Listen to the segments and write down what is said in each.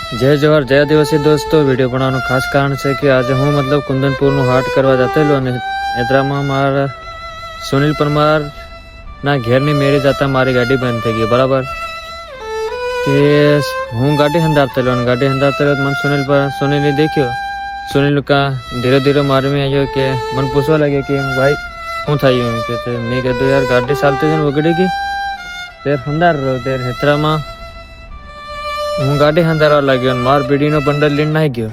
जय जवाहर जय आदिवासी दोस्तों। वीडियो बनाने खास कारण है कि आज हूँ मतलब कुंदनपुर हाट करवा जाते एतरा में मार सुनील परमार ना घेर नहीं मेरे जाता मारी गाड़ी बंद थी गई बराबर कि हूँ गाड़ी हंदारते मन सुनील ने देखियो सुनील का धीरे धीरे मारे में आयो कि मन पूछवा लगे कि भाई हूँ था कहते मैं कह दो यार गाड़ी चालते वगड़ेगी तेर हंदार रहो तेर हेतरा में हूँ गाड़ी हंदारवा लगे मार बीड़ी नो बंडल लीन नहीं गयो।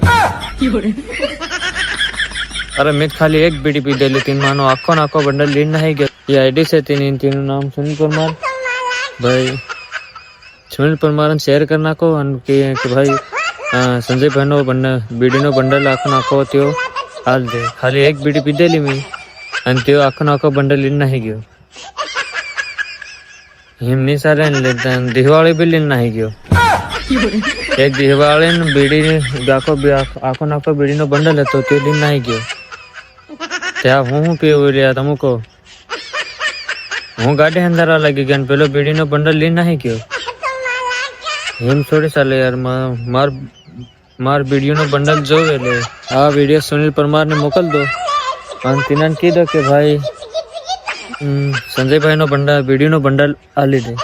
अरे मैं खाली एक बीड़ी पी दे लेकिन मानो आखो बंडल लीन नहीं गयो। ये आईडी से तीनों नाम सुनील परमार भाई सुनील परमार शेयर करना को कि भाई संजय भाई नो बीड़ी नो बंडल आखो नाखो त्यो हाल दे खाली एक बीड़ी पी देली मैं अन त्यो आखो बंडल लीन नहीं गयो। हिमनी सारे दिवाली भी लीन नहीं गयो। एक दिवाली बीड़ी आखो नाखो बीड़ी नो बंडल है तो त्यो लीन नहीं गयो। त्या हूँ पीव लिया तुमको हूँ गाड़ी अंदर लगी गया पेलो बीड़ी नो बंडल लीन नहीं गयो। हिम थोड़ी साले यार मार वीडियो नो बंडल जो ले आ वीडियो सुनील परमार ने मोकल दो तीन की दो कि भाई संजय भाई नो बंडल वीडियो नो बंडल आली दे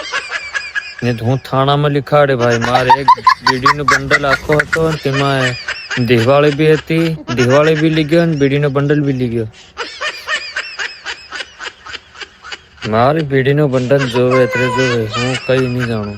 ने हूँ थाना में लिखाड़े भाई मार एक वीडियो नो बंडल आखो हतो तेमा दिवाली भी हती दिवाली भी ली गयो वीडियो नो बंडल भी ली गयो। मारी वीडियो नो बंडल जो है हूँ कई नहीं जानू।